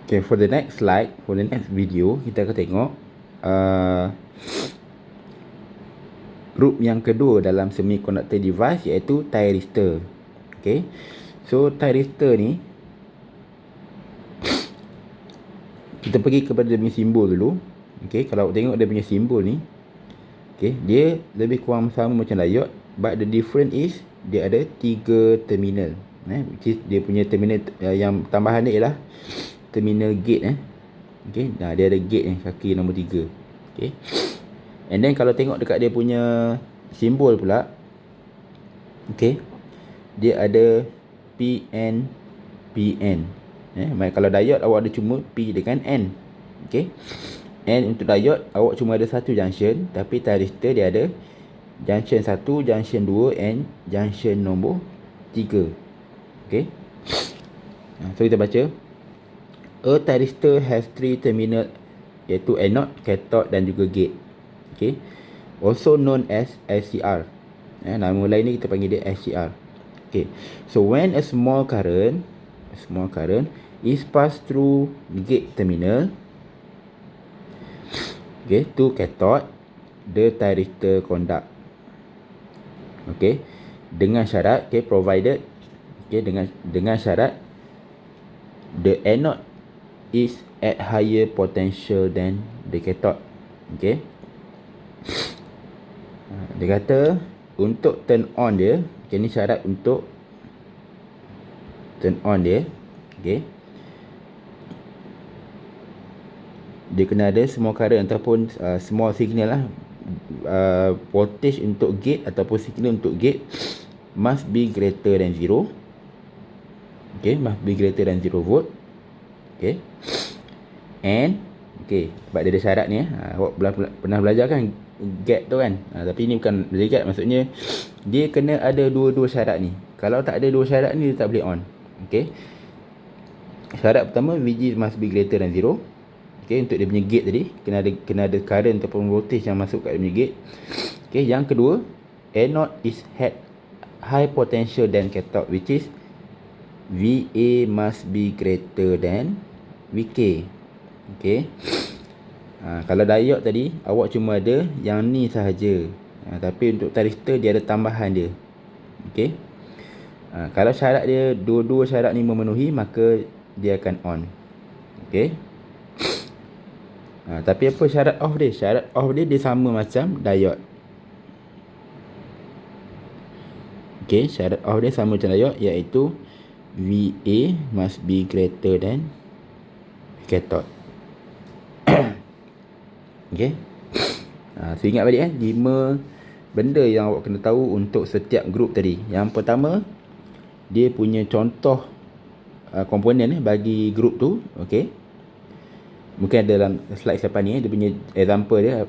Okay, for the next slide, for the next video, kita akan tengok group yang kedua dalam semiconductor device, iaitu thyristor. Okay, so thyristor ni, kita pergi kepada dia punya simbol dulu. Okay, kalau tengok dia punya simbol ni, okay, dia lebih kurang sama macam diode, but the difference is dia ada 3 terminal. Which is dia punya terminal yang tambahan dia ialah terminal gate. Okay, dia ada gate ni, kaki nombor 3. Okay, and then kalau tengok dekat dia punya simbol pula, okay, dia ada PN. Kalau diode awak ada cuma P dengan N. Okay, and untuk diode awak cuma ada satu junction, tapi thyristor dia ada junction 1, junction 2 and junction nombor 3. Okay, so kita baca. A thyristor has 3 terminal, iaitu anode, cathode dan juga gate. Okay, also known as SCR. Nama lain ni kita panggil dia SCR. Okay, so when a small current is passed through gate terminal, okay, to cathode, the thyristor conduct. Okay, dengan syarat, okay, provided, okay, dengan syarat the anode is at higher potential than the cathode. Okay, dia kata untuk turn on dia, okay, ni syarat untuk turn on dia. Okay, dia kena ada small current ataupun small signal lah. Voltage untuk gate ataupun signal untuk gate must be greater than 0. Okay, must be greater than 0 volt. Okay, and okay, sebab dia ada syarat ni. Awak pernah belajar kan gate tu kan. Tapi ni bukan gate, maksudnya dia kena ada dua-dua syarat ni. Kalau tak ada dua syarat ni, dia tak boleh on. Okay, syarat pertama, VG must be greater than 0. Okay, untuk dia punya gate tadi kena ada current ataupun voltage yang masuk kat dia punya gate. Okay, yang kedua, anode is had high potential than cathode, which is VA must be greater than VK. Okay, kalau diode tadi awak cuma ada yang ni sahaja, tapi untuk thyristor dia ada tambahan dia. Okay, kalau syarat dia, dua-dua syarat ni memenuhi, maka dia akan on. Okay, tapi apa syarat off dia? Syarat off dia sama macam diode. Okay, syarat off dia sama macam diode, iaitu VA must be greater than cathode. Okay, so ingat balik 5 benda yang awak kena tahu untuk setiap group tadi. Yang pertama, dia punya contoh komponen bagi group tu. Okay, mungkin ada dalam slide selepas ni, dia punya example dia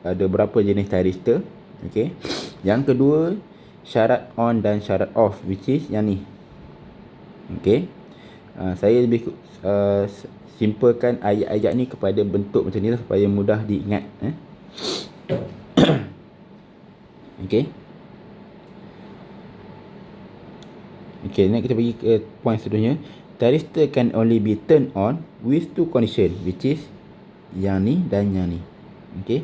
ada berapa jenis thyristor. Okay, yang kedua, syarat on dan syarat off, which is yang ni. Okay, saya lebih simpelkan ayat-ayat ni kepada bentuk macam ni lah, supaya mudah diingat. Okay, ni kita pergi ke point seterusnya. Thyristor can only be turned on with 2 condition, which is yang ni dan yang ni. Okay,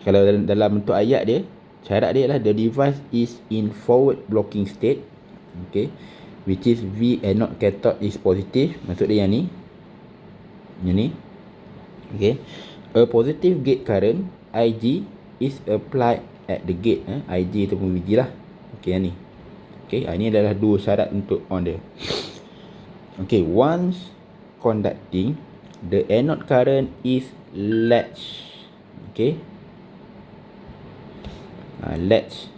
kalau dalam bentuk ayat dia, syarat dia adalah the device is in forward blocking state. Okay, which is V anode cathode is positive. Maksud dia yang ni. Okay, a positive gate current IG is applied at the gate. IG ataupun VG lah. Okay, yang ni. Okay, ini adalah dua syarat untuk on dia. Okay, once conducting, the anode current is latch. Okay, latch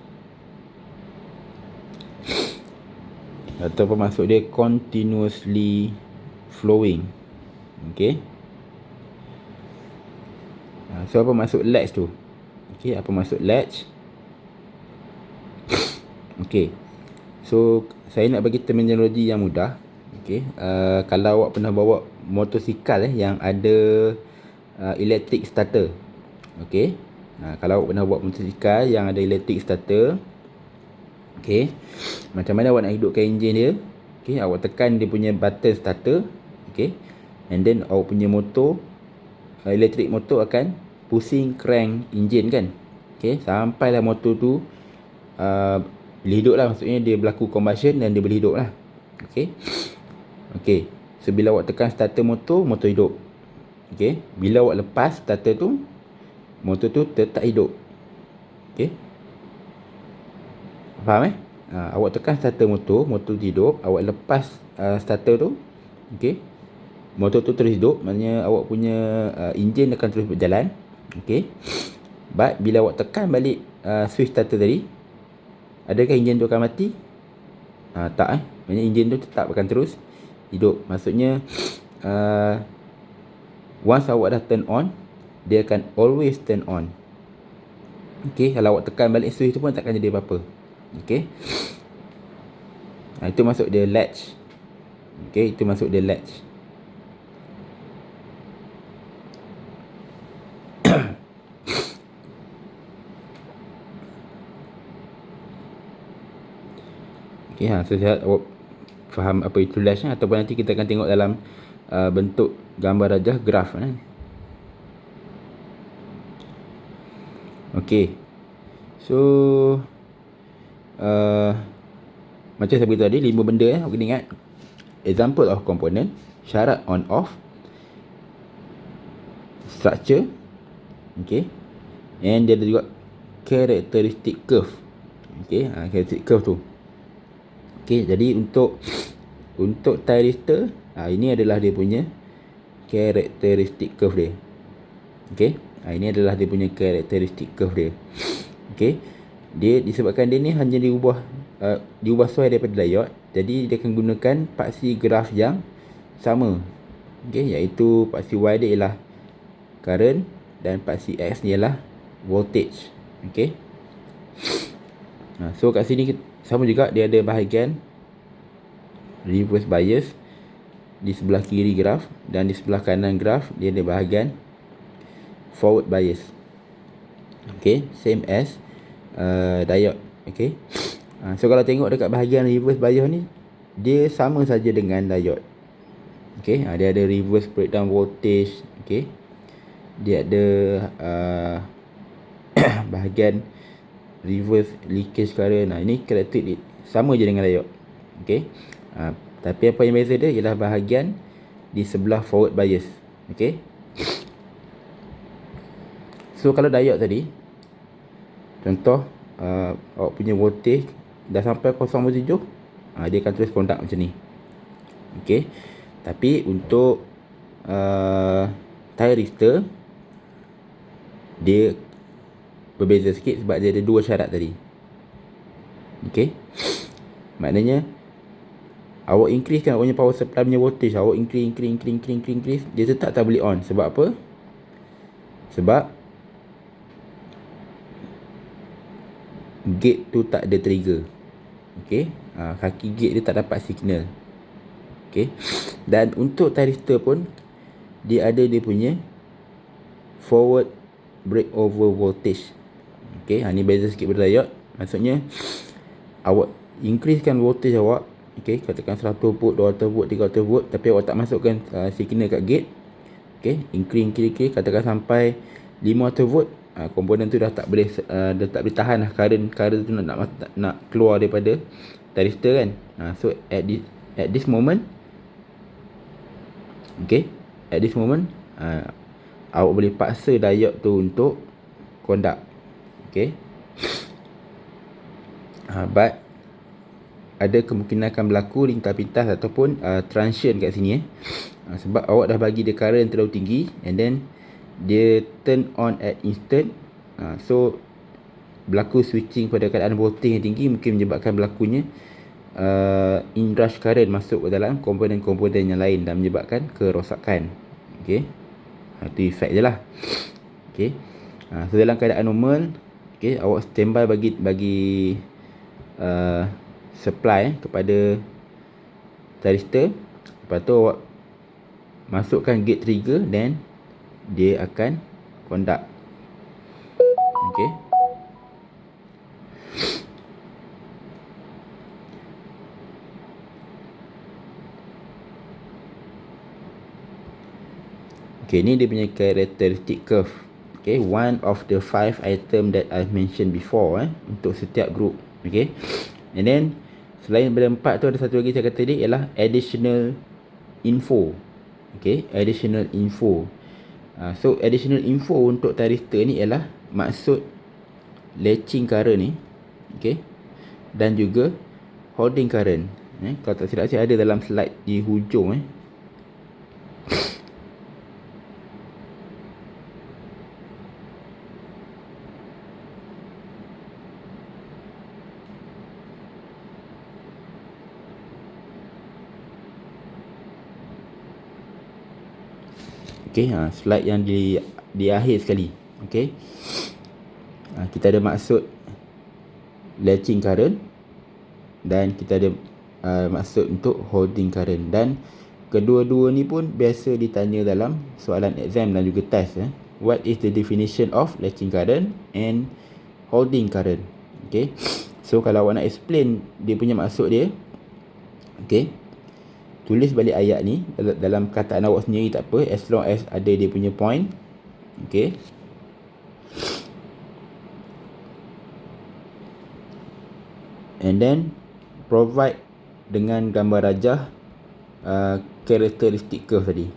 ataupun maksud dia continuously flowing. Okay, so apa maksud latch tu? Okay, apa maksud latch? Okay, so saya nak bagi terminologi yang mudah. Okay, kalau awak pernah bawa motosikal yang ada electric starter. Okay, kalau awak pernah bawa motosikal yang ada electric starter, okay, macam mana awak nak hidupkan enjin dia? Okay, awak tekan dia punya button starter. Okay, and then awak punya motor, elektrik motor akan pusing crank engine kan. Okay, sampailah motor tu boleh hidup lah, maksudnya dia berlaku combustion dan dia boleh hidup lah. Okay, okay, so bila awak tekan starter motor, motor hidup. Okay, bila awak lepas starter tu, motor tu tetap hidup. Okay, faham awak tekan starter motor, motor hidup. Awak lepas starter tu, okay, motor tu terus hidup. Maknanya awak punya enjin akan terus berjalan. Okay, but bila awak tekan balik switch starter tadi, adakah enjin tu akan mati? Tak Maksudnya enjin tu tetap akan terus hidup. Maksudnya once awak dah turn on, dia akan always turn on. Okay, kalau awak tekan balik switch tu pun takkan jadi apa-apa. Okay, itu masuk dia latch. Okay, itu masuk dia latch. Okay, so saya awak faham apa itu latch ataupun nanti kita akan tengok dalam bentuk gambar rajah graf Okay, so macam saya beritahu tadi, 5 benda awak kena ingat. Example of component, syarat on off, structure, okay, and dia ada juga characteristic curve. Okay, characteristic curve tu. Okay, jadi untuk thyristor, ini adalah dia punya characteristic curve dia. Okay, ini adalah dia punya characteristic curve dia. Okay, dia disebabkan dia ni hanya diubah sesuai daripada diode, jadi dia akan gunakan paksi graf yang sama. Okay, iaitu paksi Y dia ialah current dan paksi X ni ialah voltage. Okay, so kat sini sama juga, dia ada bahagian reverse bias di sebelah kiri graf, dan di sebelah kanan graf dia ada bahagian forward bias. Okay, same as diode. Okay, so kalau tengok dekat bahagian reverse bias ni, dia sama saja dengan diode. Okay, dia ada reverse breakdown voltage. Okay, dia ada bahagian reverse leakage current. Ini karakteristik sama je dengan diode. Okay, tapi apa yang beza dia ialah bahagian di sebelah forward bias. Okay, so kalau diode tadi, contoh awak punya voltage dah sampai 0.7, dia akan terus conduct macam ni. Okay, tapi untuk thyristor, dia berbeza sikit sebab dia ada dua syarat tadi. Okay, maknanya awak increase kan awak punya power supply punya voltage, awak increase, dia tetap tak boleh on. Sebab apa? Sebab gate tu tak ada trigger. Okay, kaki gate dia tak dapat signal. Okay, dan untuk thyristor pun dia ada dia punya forward breakover voltage. Okay, ni beza sikit berbeza diode. Maksudnya awak increasekan voltage awak, okay, katakan 100 volt, 200 volt, 300 volt, tapi awak tak masukkan signal kat gate. Okay, increase, katakan sampai 500 volt, komponen tu dah tak boleh tahan lah current tu nak keluar daripada thyristor kan. So at this moment, okay, at this moment awak boleh paksa diode tu untuk conduct. Okay, but ada kemungkinan akan berlaku lintah pintas ataupun transient kat sini sebab awak dah bagi dia current terlalu tinggi, and then dia turn on at instant. So berlaku switching pada keadaan voltage yang tinggi, mungkin menyebabkan berlakunya inrush current masuk ke dalam komponen-komponen yang lain dan menyebabkan kerosakan. Okay, itu efek je lah. Okay, so dalam keadaan normal, okay, awak standby bagi supply kepada thyristor. Lepas tu awak masukkan gate trigger, then dia akan conduct. Okay, Okay, ni dia punya characteristic curve. Okay, one of the 5 item that I mentioned before untuk setiap group. Okay, and then selain daripada 4 tu ada satu lagi saya kata tadi ialah additional info. Okay, additional info. So additional info untuk thyristor ni ialah maksud latching current ni. Okay, dan juga holding current. Kalau tak silap saya ada dalam slide di hujung Okay, slide yang di akhir sekali. Okay, kita ada maksud latching current dan kita ada maksud untuk holding current, dan kedua-dua ni pun biasa ditanya dalam soalan exam dan juga test. What is the definition of latching current and holding current? Okay, so kalau awak nak explain dia punya maksud dia, okay, tulis balik ayat ni dalam kataan awak sendiri tak apa, as long as ada dia punya point. Okay, and then provide dengan gambar rajah characteristic curve tadi.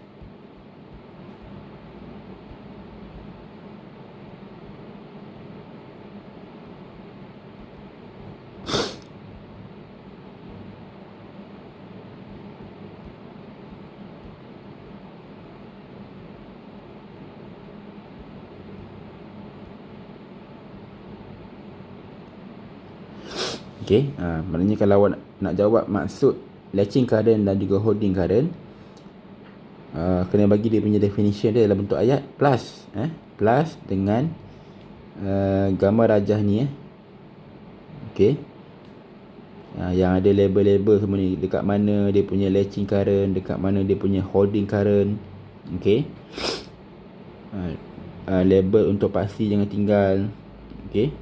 Okay, maknanya kalau awak nak jawab maksud latching current dan juga holding current, kena bagi dia punya definition dia dalam bentuk ayat plus plus dengan gambar rajah ni Okay, yang ada label-label semua ni, dekat mana dia punya latching current, dekat mana dia punya holding current. Okay, label untuk pasti jangan tinggal. Okay,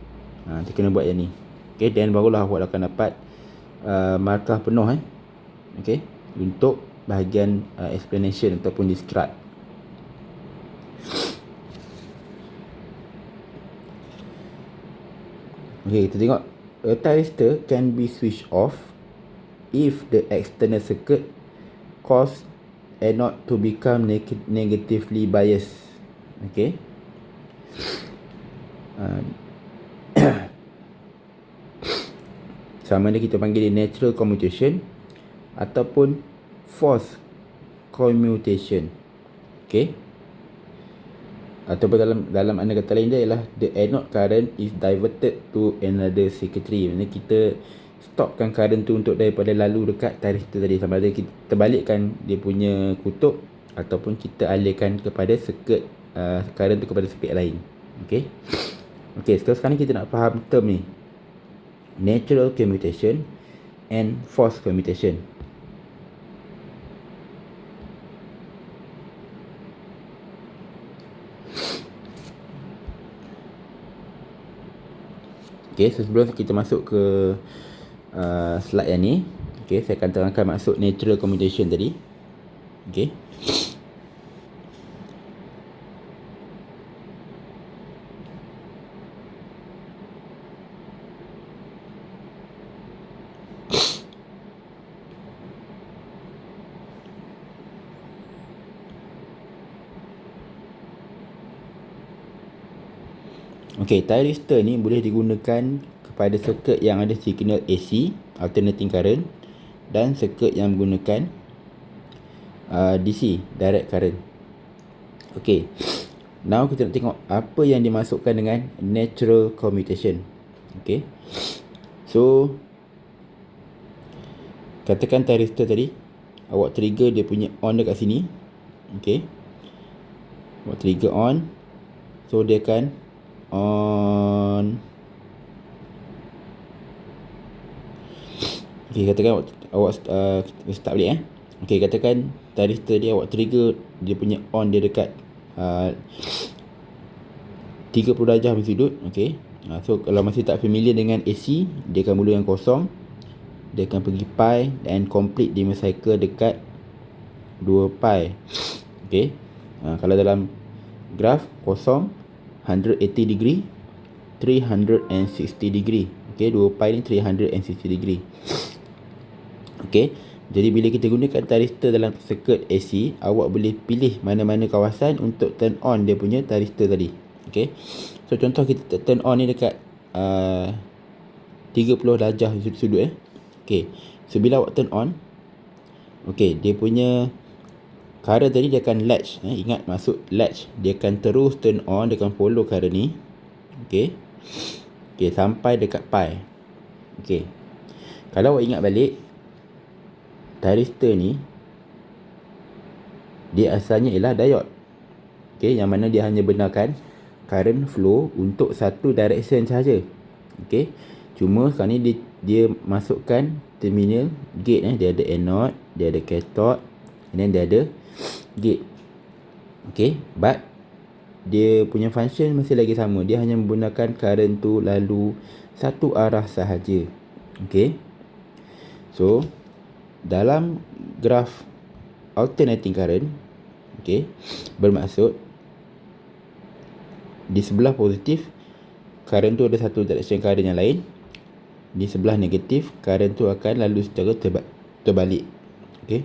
kita kena buat yang ni. Okay, dan barulah awak akan dapat markah penuh okay, untuk bahagian explanation ataupun describe. Okay, kita tengok a thyristor can be switched off if the external circuit cause anode to become negatively biased. Okay, sama ada kita panggil dia natural commutation ataupun forced commutation. Okay, ataupun dalam anda kata lain dia ialah the anode current is diverted to another circuitry. Maksudnya kita stopkan current tu untuk daripada lalu dekat thyristor tadi, sama ada kita terbalikkan dia punya kutub ataupun kita alihkan kepada circuit current tu kepada circuit lain. Okay, okay, sekarang kita nak faham term ni, natural commutation and forced commutation. Okay, so sebelum kita masuk ke slide yang ni, okay, saya akan terangkan maksud natural commutation tadi. Okay, okay, thyristor ni boleh digunakan kepada circuit yang ada signal AC, alternating current, dan circuit yang menggunakan DC, direct current. Okay, now kita nak tengok apa yang dimasukkan dengan natural commutation. Okay, so katakan thyristor tadi awak trigger dia punya on dekat sini. Okay, awak trigger on, so dia akan on. Okay, katakan awak start balik Okay, katakan thyristor dia awak trigger dia punya on dia dekat 30 darjah sudut. Okay, so kalau masih tak familiar dengan AC, dia akan mula yang kosong, dia akan pergi pi and complete dia cycle dekat 2 pi. Okay, Kalau dalam graf kosong, 180 degree, 360 degree. Okey, 2 pi ni 360 degree. Okey, jadi bila kita gunakan thyristor dalam circuit AC, awak boleh pilih mana-mana kawasan untuk turn on dia punya thyristor tadi. Okey, so contoh kita turn on ni dekat 30 darjah sudut Okey, so bila awak turn on, okey, dia punya current tadi dia akan latch. Ingat masuk latch, dia akan terus turn on, dia akan follow current ni. Okey, sampai dekat pi. Okey, kalau awak ingat balik, thyristor ni dia asalnya ialah diode. Okey, yang mana dia hanya benarkan current flow untuk satu direction sahaja. Okey, cuma sekarang ni dia masukkan terminal gate. Dia ada anode, dia ada cathode, dan dia ada gate. Okey, but dia punya function masih lagi sama. Dia hanya menggunakan current tu lalu satu arah sahaja. Okey, so dalam graf alternating current, okey, bermaksud di sebelah positif current tu ada satu direction current yang lain, di sebelah negatif current tu akan lalu secara terbalik. Okey,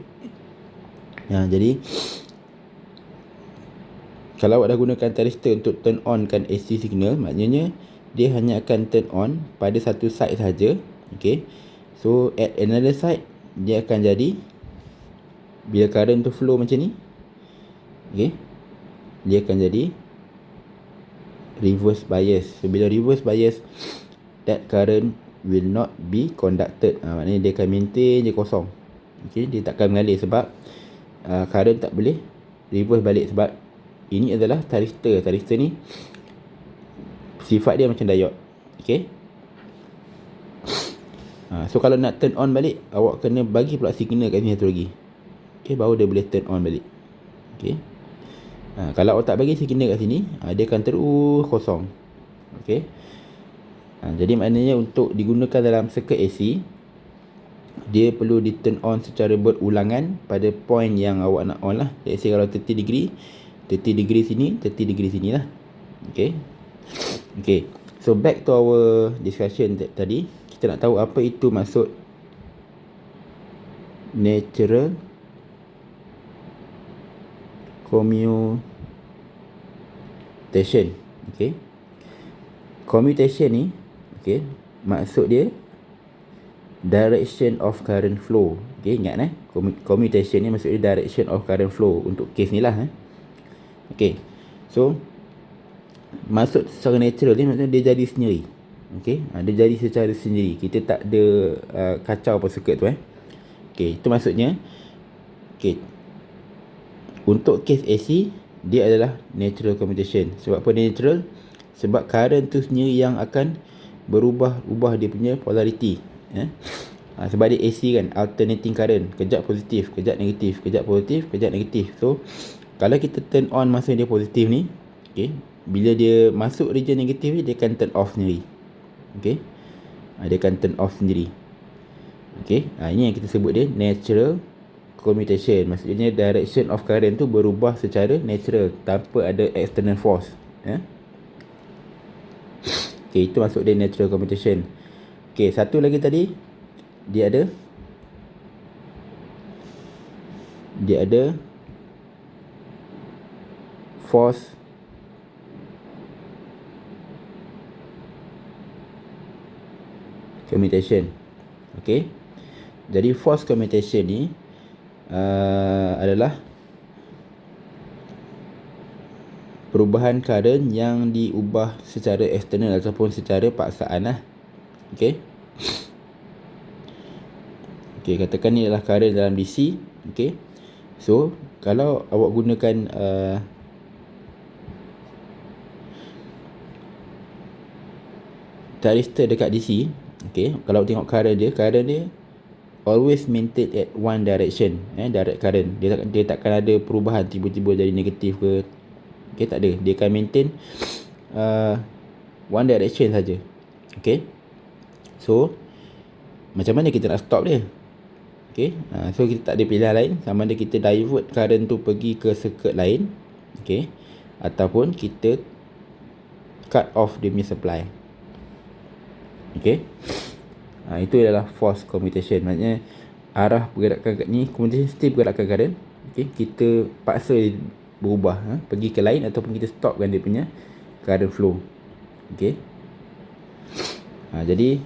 jadi kalau awak dah gunakan thyristor untuk turn on kan AC signal, maknanya dia hanya akan turn on pada satu side saja. Okey, so at another side dia akan jadi, bila current tu flow macam ni, okey, dia akan jadi reverse bias. So bila reverse bias, that current will not be conducted. Maknanya dia akan maintain je kosong. Okey, dia takkan mengalir sebab current tak boleh reverse balik, sebab ini adalah thyristor. Thyristor ni sifat dia macam diode. Okey, so kalau nak turn on balik, awak kena bagi pula signal kat sini satu lagi. Okey, baru dia boleh turn on balik. Okey, kalau awak tak bagi signal kat sini, dia akan terus kosong. Okey, jadi maknanya untuk digunakan dalam circuit AC, dia perlu di turn on secara berulangan pada point yang awak nak on lah. Let's say kalau 30 degree sini, 30 degree sini lah. Okay, so back to our discussion tadi. Kita nak tahu apa itu maksud natural commutation. Okay, commutation ni, okay, maksud dia direction of current flow. Okay, ingat commutation ni maksud dia direction of current flow untuk case ni lah. Okay, so maksud secara natural ni maksudnya dia jadi sendiri. Okay, dia jadi secara sendiri. Kita tak ada kacau apa circuit tu. Okay, itu maksudnya. Okay, untuk case AC, dia adalah natural commutation. Sebab apa natural? Sebab current tu sendiri yang akan berubah dia punya polarity. Sebab dia AC kan, alternating current, kejap positif, kejap negatif, kejap positif, kejap negatif. So kalau kita turn on masa dia positif ni, okay, bila dia masuk region negatif ni, dia akan turn off sendiri. Okay, dia akan turn off sendiri. Okay, ini yang kita sebut dia natural commutation. Maksudnya direction of current tu berubah secara natural, tanpa ada external force. Okay, itu maksud dia natural commutation. Okay, satu lagi tadi, dia ada force commutation. Okay, jadi force commutation ni adalah perubahan current yang diubah secara eksternal ataupun secara paksaan lah. Okay, katakan ni adalah current dalam DC. Okay, so kalau awak gunakan thyristor dekat DC, okay, kalau tengok current dia always maintain at one direction, direct current. Dia takkan ada perubahan tiba-tiba jadi negatif ke. Okay, tak ada. Dia akan maintain one direction saja. Okay, so macam mana kita nak stop dia? Okay, so kita tak ada pilihan lain. Sama ada kita divert current tu pergi ke circuit lain, Okay, ataupun kita cut off dia punya supply. Okay, itu adalah force commutation. Maknanya arah pergerakan kat ni, commutation still pergerakan current. Okay, kita paksa dia berubah, pergi ke lain, ataupun kita stopkan dia punya current flow. Okay, jadi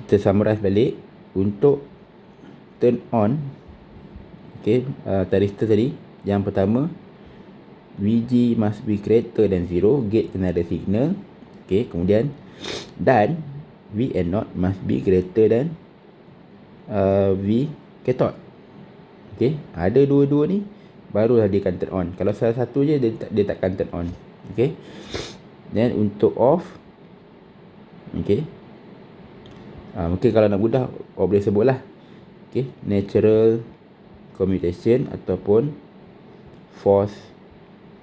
kita summarize balik. Untuk turn on, okay, tharistor tadi, yang pertama, VG must be greater than 0, gate kena ada signal. Okay, kemudian dan VN0 must be greater than V cathode. Okay, ada dua-dua ni barulah dia akan turn on. Kalau salah satu je dia takkan turn on. Okay, then untuk off, okay, mungkin kalau nak mudah boleh sebut lah. Okay, natural commutation ataupun force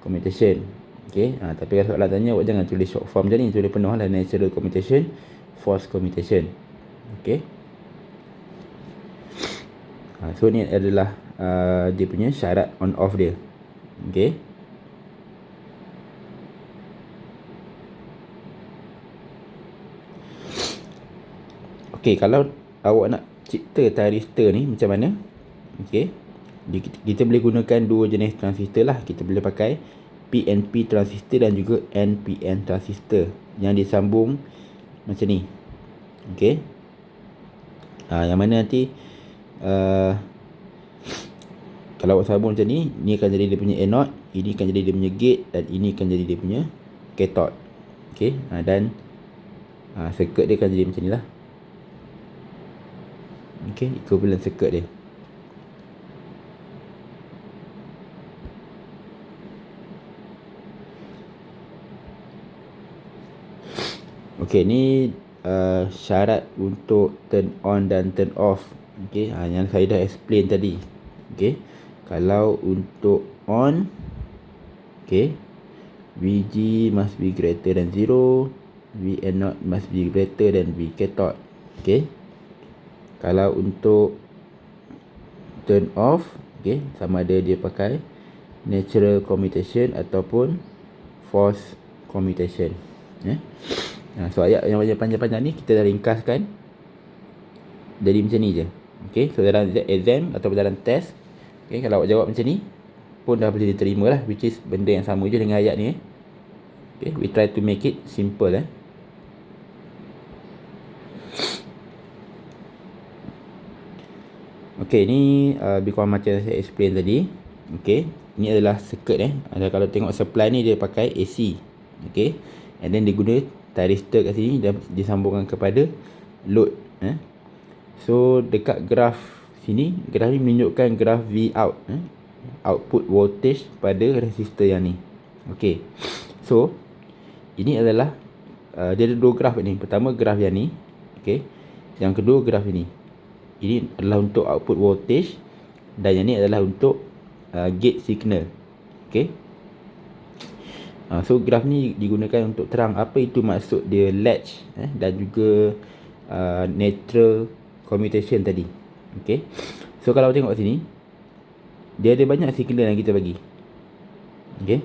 commutation. Okay, tapi kalau soalan tanya, awak jangan tulis short form macam ni, tulis penuh lah, natural commutation, force commutation. Okay, so ni adalah dia punya syarat on off dia. Okay, okay, kalau awak nak cipta tharistor ni macam mana? Okay, kita boleh gunakan dua jenis transistor lah. Kita boleh pakai PNP transistor dan juga NPN transistor yang disambung macam ni. Okay, yang mana nanti kalau awak sambung macam ni, ni akan jadi dia punya anode, ini akan jadi dia punya gate, dan ini akan jadi dia punya cathode. Okay, dan circuit dia akan jadi macam ni lah. Okay, equivalent circuit dia. Okay, ni syarat untuk turn on dan turn off. Okay, yang saya dah explain tadi. Okay, kalau untuk on, okay, VG must be greater than 0, VN0 must be greater than V cathode. Okay, kalau untuk turn off, okay, sama ada dia pakai natural commutation ataupun force commutation. So ayat yang panjang-panjang ni kita dah ringkaskan jadi macam ni je. Okay, so dalam exam atau dalam test, okay, kalau awak jawab macam ni pun dah boleh diterima lah, which is benda yang sama je dengan ayat ni. Okay, we try to make it simple. Okay, ni lebih kurang macam saya explain tadi. Okay, ni adalah circuit. Kalau tengok supply ni dia pakai AC. Okay, and then dia guna tharistor kat sini dan disambungkan kepada load. So dekat graf sini, graf ni menunjukkan graf V out, output voltage pada resistor yang ni. Okay, so ini adalah dia ada dua graf ni. Pertama graf yang ni, okay, yang kedua graf ini. Ini adalah untuk output voltage dan yang ni adalah untuk gate signal. Okay, so graf ni digunakan untuk terang apa itu maksud dia latch dan juga natural commutation tadi. Okay, so kalau tengok sini, dia ada banyak signal yang kita bagi. Okay,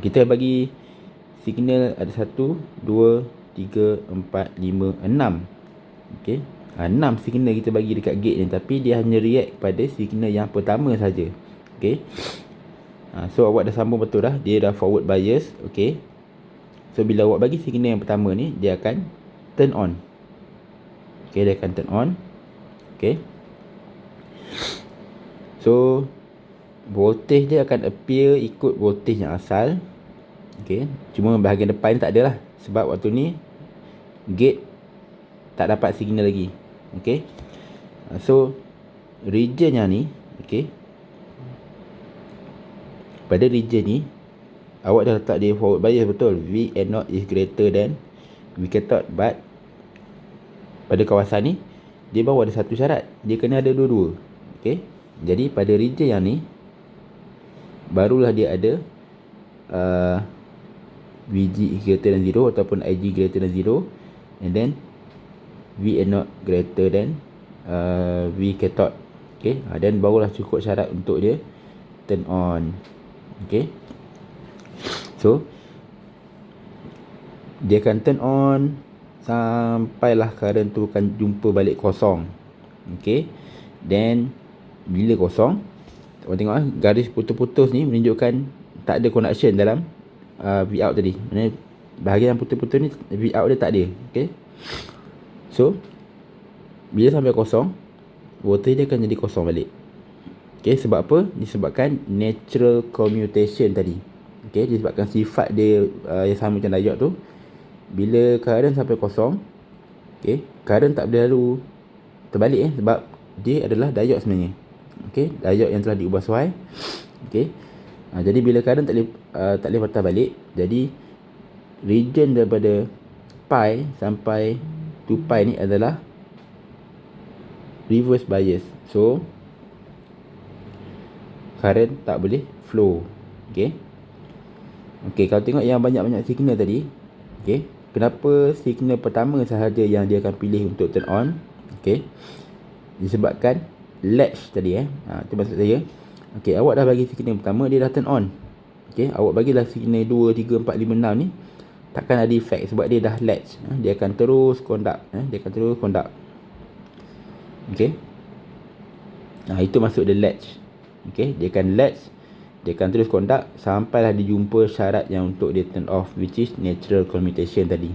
kita bagi signal ada 1, 2, 3, 4, 5, 6. Okay, 6 signal kita bagi dekat gate ni, tapi dia hanya react pada signal yang pertama saja. Okay, so awak dah sambung betul dah, dia dah forward bias. Okay, so bila awak bagi signal yang pertama ni, dia akan turn on. Okay, dia akan turn on. Okay, so voltage dia akan appear ikut voltage yang asal. Okay, cuma bahagian depan ni tak ada lah, sebab waktu ni gate tak dapat signal lagi. Okay, so region yang ni, okay, pada region ni awak dah letak dia forward bias betul, VN0 is greater than V cathode, but pada kawasan ni dia baru ada satu syarat, dia kena ada dua-dua. Okay, jadi pada region yang ni barulah dia ada VG greater than 0 ataupun IG greater than 0, and then V anode greater than V cathode. Okay, dan barulah cukup syarat untuk dia turn on. Okay, so dia akan turn on sampailah current tu akan jumpa balik kosong. Okay, then bila kosong, korang tengok garis putus-putus ni menunjukkan tak ada conduction dalam Vout tadi. Maksudnya bahagian putus-putus ni Vout dia tak ada. Okay, so bila sampai kosong, voltage dia akan jadi kosong balik. Okay, sebab apa? Disebabkan natural commutation tadi. Okay, disebabkan sifat dia yang sama macam diode tu. Bila current sampai kosong, okay, current tak boleh lalu terbalik sebab dia adalah diode sebenarnya. Okay, diode yang telah diubah suai. Okay, jadi bila current tak boleh patah balik, jadi region daripada pi sampai 2pi ni adalah reverse bias. So current tak boleh flow. Okay, kalau tengok yang banyak-banyak signal tadi, okay, kenapa signal pertama sahaja yang dia akan pilih untuk turn on? Okay, disebabkan latch tadi itu maksud saya. Okay, awak dah bagi signal pertama, dia dah turn on. Okay, awak bagilah signal 2, 3, 4, 5, 6 ni, takkan ada effect sebab dia dah latch. Dia akan terus conduct. Okay, itu maksud dia latch. Okay, dia akan latch, dia akan terus conduct sampailah dia jumpa syarat yang untuk dia turn off, which is natural commutation tadi.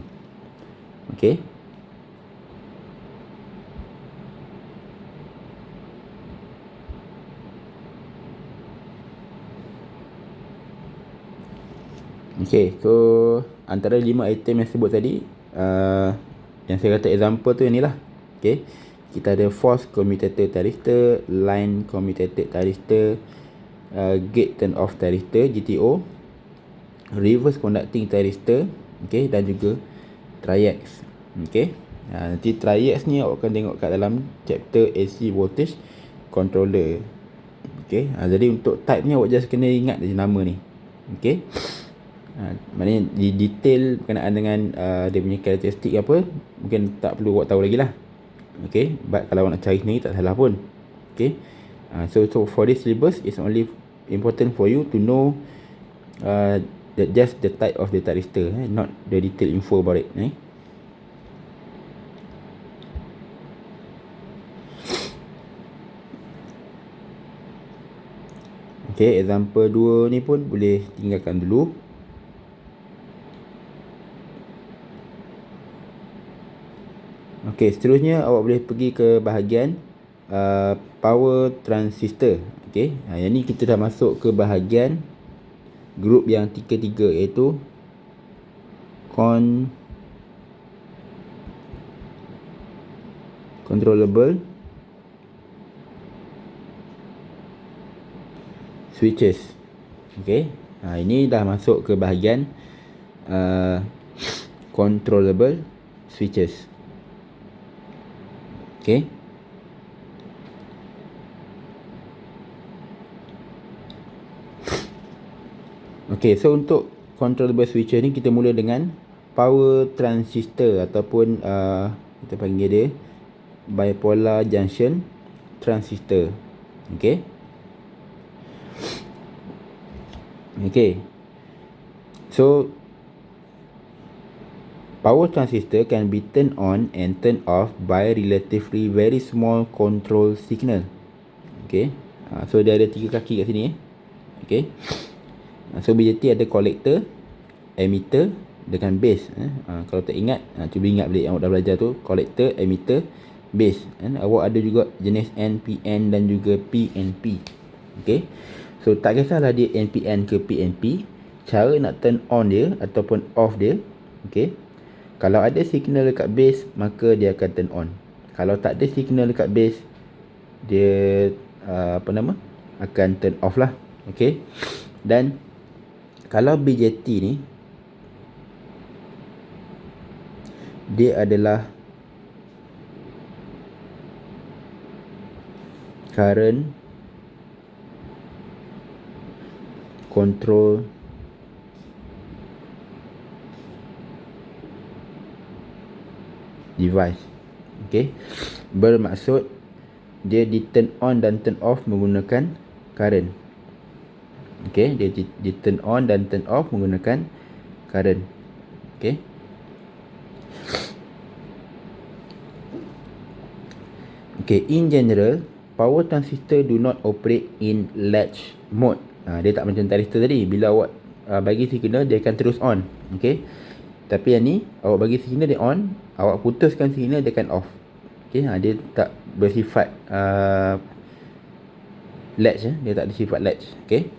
Okay, so antara 5 item yang sebut tadi, yang saya kata example tu yang ni lah. Okay, kita ada force commutator thyristor, line commutator thyristor, gate turn off thyristor GTO, reverse conducting thyristor, okay, dan juga triax. Okay, nanti triax ni awak akan tengok kat dalam chapter AC voltage controller. Okay, jadi untuk type ni awak just kena ingat je nama ni. Okay, maknanya di detail berkenaan dengan dia punya karakteristik apa, mungkin tak perlu awak tahu lagi lah. Okay, but kalau awak nak cari sendiri tak salah pun. Okay, so for this syllabus, it's only important for you to know just the type of the thyristor, not the detailed info about it. Okay, example 2 ni pun boleh tinggalkan dulu. Okay, seterusnya awak boleh pergi ke bahagian power transistor. Okay, yang ni kita dah masuk ke bahagian group yang ketiga, iaitu controllable switches. Okay, ini dah masuk ke bahagian controllable switches. Okay, so untuk controllable switcher ni kita mula dengan power transistor ataupun kita panggil dia bipolar junction transistor. Okay, so power transistor can be turned on and turned off by relatively very small control signal. Okay, so dia ada 3 kaki kat sini. Okay, so BJT ada collector, emitter dengan base. Kalau tak ingat, cuba ingat balik yang awak dah belajar tu, collector, emitter, base. Awak ada juga jenis NPN dan juga PNP. Okay, so tak kisahlah dia NPN ke PNP, cara nak turn on dia ataupun off dia, okay, kalau ada signal dekat base, maka dia akan turn on. Kalau tak ada signal dekat base, dia akan turn off lah. Okay, dan kalau BJT ni, dia adalah current control device. Okey. Bermaksud dia di turn on dan turn off menggunakan current. Okey, dia di turn on dan turn off menggunakan current. Okey. Okay, in general, power transistor do not operate in latch mode. Dia tak macam tristor tadi. Bila awak bagi signal, dia akan terus on. Okay. Tapi yang ni, awak bagi signal dia on, awak putuskan signal dia akan off. Okay, dia tak bersifat latch. Dia tak bersifat latch. Okay.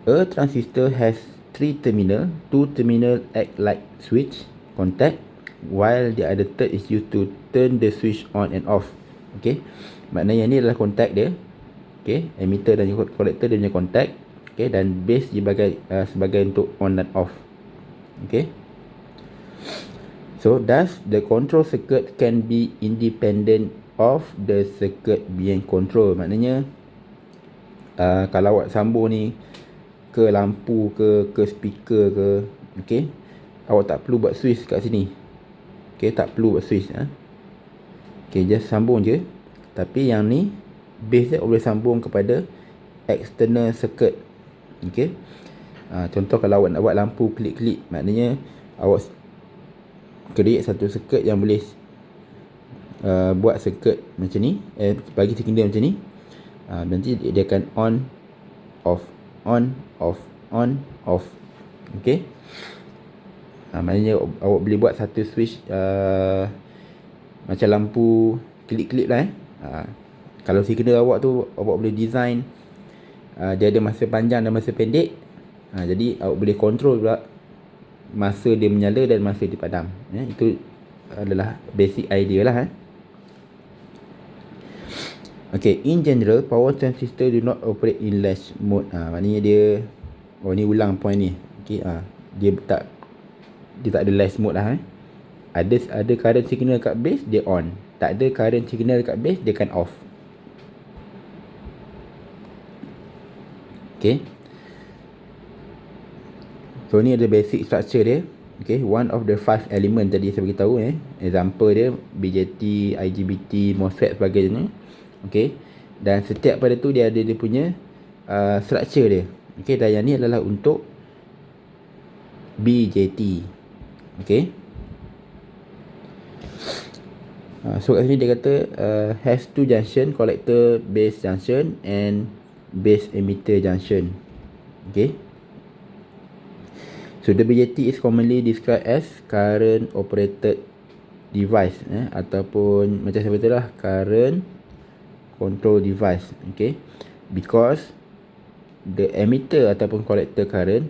A transistor has 3 terminal. 2 terminal act like switch, contact, while the other third is used to turn the switch on and off. Okay, maknanya ni adalah kontak dia. Okay, emitter dan collector dia punya kontak. Okay, dan base sebagai untuk on dan off. Okay, so thus the control circuit can be independent of the circuit being control. Maknanya kalau awak sambung ni ke lampu ke speaker ke, okay, awak tak perlu buat switch kat sini. Okay, tak perlu buat switch. Okay, just sambung je. Tapi yang ni base dia boleh sambung kepada external circuit. Okay. Contoh kalau awak nak buat lampu kelip-kelip, maknanya awak create satu circuit yang boleh buat circuit macam ni, bagi signal macam ni. Nanti dia akan on off, on off, on off. Okay. Maknanya awak boleh buat satu switch macam lampu kelip-kelip lah. Kalau signal awak tu awak boleh design dia ada masa panjang dan masa pendek. Jadi awak boleh control pula masa dia menyala dan masa dia padam. Itu adalah basic idea lah. Okay, in general, power transistor do not operate in latch mode. Maknanya dia, ni ulang point ni. Okay, dia tak ada latch mode lah. Ada current signal kat base, dia on. Tak ada current signal kat base, dia akan off. Okay. So ni ada basic structure dia. Okay, one of the 5 element tadi saya beritahu. Example dia BJT, IGBT, MOSFET sebagainya. Okay. Dan setiap pada tu dia ada dia punya structure dia. Okay, dan yang ni adalah untuk BJT. Okay. So kat sini dia kata has 2 junction, collector base junction and base emitter junction. Okay. So the BJT is commonly described as current operated device, ataupun macam saya kata lah, current control device. Okay. Because the emitter ataupun collector current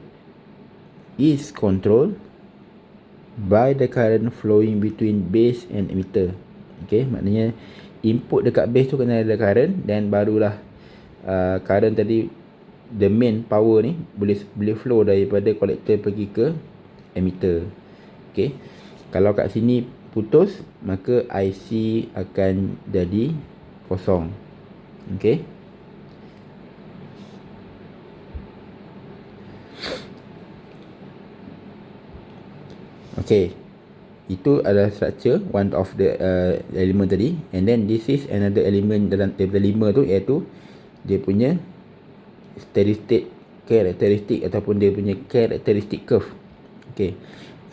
is controlled by the current flowing between base and emitter. Okay, maknanya input dekat base tu kena ada current, dan barulah current tadi, the main power ni boleh flow daripada collector pergi ke emitter. Okay, kalau kat sini putus, maka IC akan jadi kosong. Okay. Okay, itu adalah structure one of the element tadi. And then this is another element dalam table 5 tu, iaitu dia punya steady state characteristic ataupun dia punya characteristic curve. Okay,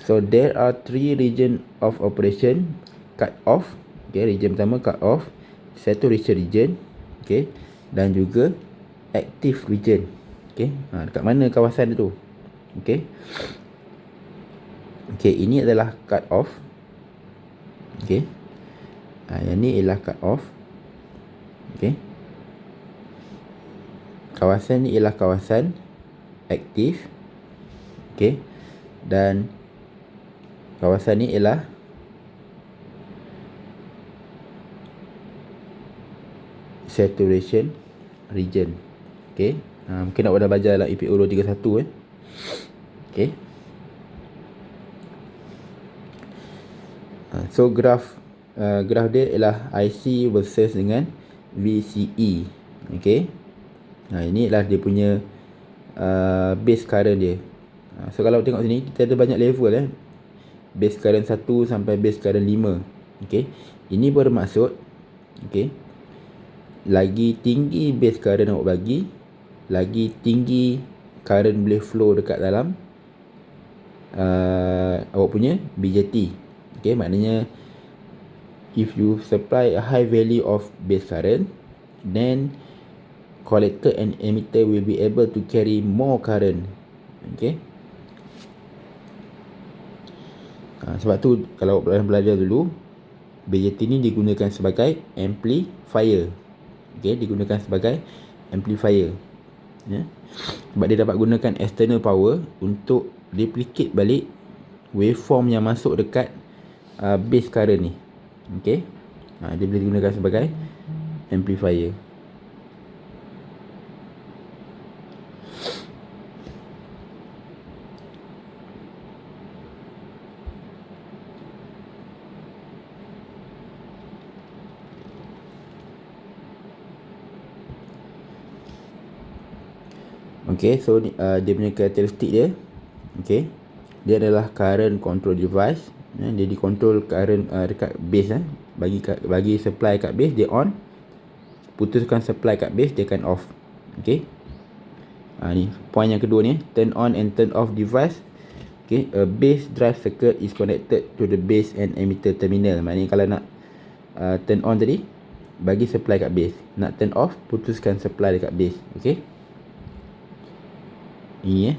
so there are 3 region of operation: cut off, okay, region pertama cut off, saturation region, okay, dan juga active region. Okay, dekat mana kawasan tu? Okay. Okay, ini adalah cut off. Okay. Yang ni ialah cut off. Okay. Kawasan ni ialah kawasan aktif. Okay. Dan kawasan ni ialah saturation region. Okay. Mungkin awak dah belajar dalam EPO 231. Okay. So graf dia ialah IC versus dengan VCE. Okay. Ini adalah dia punya base current dia. So kalau tengok sini, kita ada banyak level. Base current 1 sampai base current 5. Okey, ini bermaksud okey, lagi tinggi base current awak bagi, lagi tinggi current boleh flow dekat dalam awak punya BJT. Okey, maknanya if you supply a high value of base current, then collector and emitter will be able to carry more current. Okay. Sebab tu kalau belajar dulu, BJT ni digunakan sebagai amplifier. Okay, digunakan sebagai amplifier. Ya. Sebab dia dapat gunakan external power untuk replicate balik waveform yang masuk dekat base current ni. Okay. Dia boleh digunakan sebagai amplifier. Okay, so dia punya karakteristik dia, okay, dia adalah current control device. Dia dikontrol current dekat base. Bagi supply kat base, dia on. Putuskan supply kat base, dia akan off. Okay. Ni point yang kedua ni, turn on and turn off device. Okay, a base drive circuit is connected to the base and emitter terminal. Maknanya kalau nak turn on tadi, bagi supply kat base. Nak turn off, putuskan supply dekat base. Okay. Ini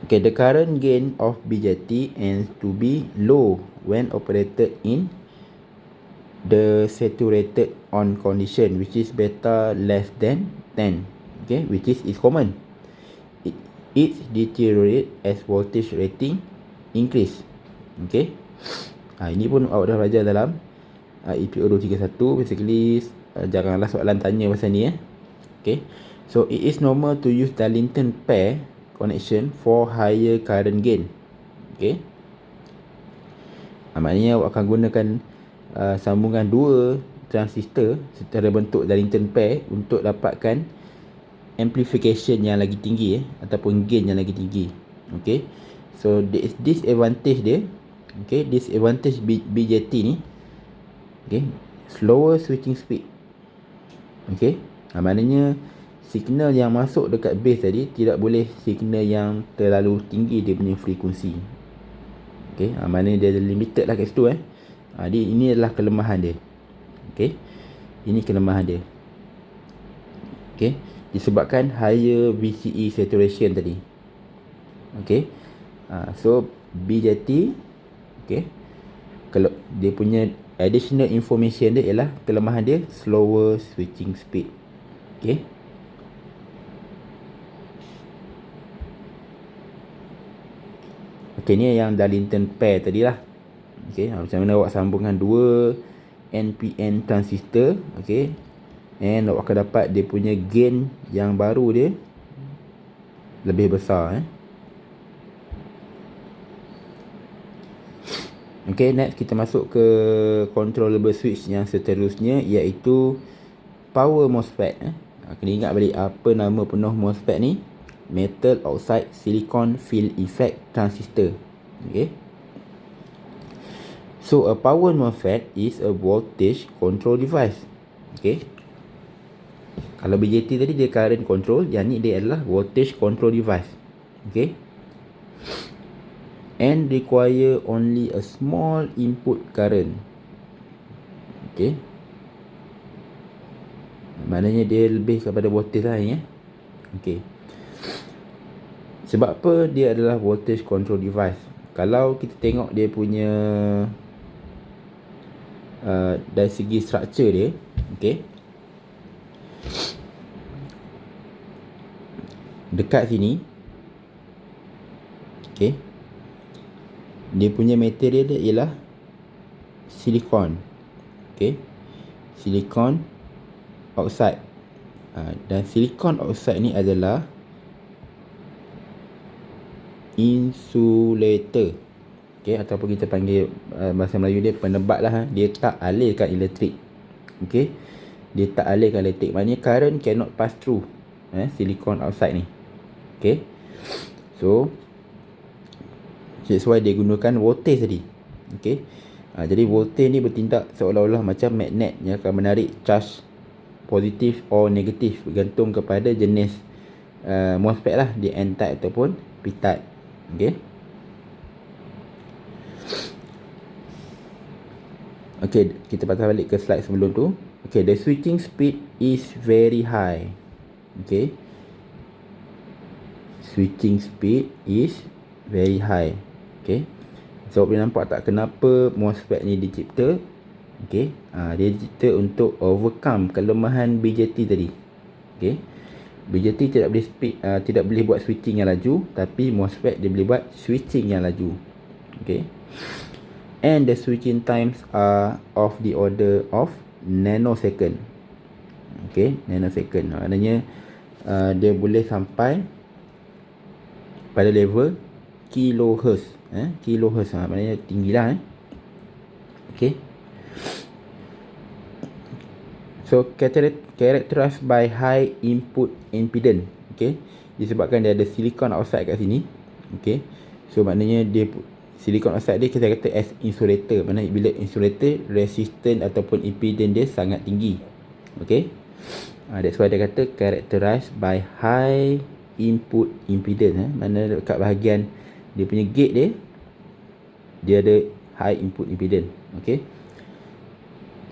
Okay, the current gain of BJT ends to be low when operated in the saturated on condition, which is beta less than 10. Okay, which is common. It deteriorate as voltage rating increase. Okay. Ini pun awak dah belajar dalam EPO 231. Basically, janganlah soalan tanya pasal ni. Okay. So it is normal to use Darlington pair connection for higher current gain. Okay. Maknanya awak akan gunakan sambungan dua transistor secara bentuk Darlington pair untuk dapatkan amplification yang lagi tinggi ataupun gain yang lagi tinggi. Okay. So there is disadvantage dia. Okay, disadvantage BJT ni. Okay, slower switching speed. Okay. Maknanya signal yang masuk dekat base tadi tidak boleh signal yang terlalu tinggi dia punya frekuensi. Okay, maknanya dia limited lah kat situ. Ini adalah kelemahan dia. Okay, ini kelemahan dia. Okay, disebabkan higher VCE saturation tadi. Okay, so BJT, okay, kalau dia punya additional information dia ialah kelemahan dia slower switching speed. Okay. Okay, ni yang Darlington pair tadi lah. Okay, macam mana awak sambungkan dua NPN transistor. Okay, and awak akan dapat dia punya gain yang baru dia lebih besar. Okay, next kita masuk ke controllable switch yang seterusnya, iaitu power MOSFET. Kena ingat balik apa nama penuh MOSFET ni. Metal oxide silicon field effect transistor. Okay. So a power MOSFET is a voltage control device. Okay. Kalau BJT tadi dia current control, yang ni dia adalah voltage control device. Okay. And require only a small input current. Okay. Maknanya dia lebih kepada voltage lah ni. Okay. Sebab apa dia adalah voltage control device? Kalau kita tengok dia punya dari segi structure dia, okay, dekat sini, okay, dia punya material dia ialah silikon. Okay, silikon oxide. Dan silikon oxide ni adalah insulator. Okay, ataupun kita panggil bahasa Melayu dia penebat lah. Dia tak alirkan elektrik. Okay, dia tak alirkan elektrik. Maknanya current cannot pass through silicon oxide ni. Okay, so that's why dia gunakan voltage tadi. Okay, Jadi voltage ni bertindak seolah-olah macam magnet yang akan menarik charge positif or negatif bergantung kepada jenis MOSFET lah, di N-type ataupun P-type. Okay. Okay, kita patah balik ke slide sebelum tu. Okay, the switching speed is very high. Okay, switching speed is very high. Okay, so boleh nampak tak kenapa MOSFET ni dicipta? Okay, dia dicipta untuk overcome kelemahan BJT tadi. Okay, BJT tidak boleh buat switching yang laju, tapi MOSFET dia boleh buat switching yang laju. Okay, and the switching times are of the order of nanosecond. Okay, nanosecond maknanya dia boleh sampai pada level kilohertz. Kilohertz maknanya tinggilah. Okay, so characterized by high input impedance. Okay, disebabkan dia ada silicon oxide kat sini. Okay, so maknanya dia silicon oxide dia kita kata as insulator. Maknanya bila insulator, resistance ataupun impedance dia sangat tinggi. Okay, that's why dia kata characterized by high input impedance. Mana dekat bahagian dia punya gate dia ada high input impedance. Okay,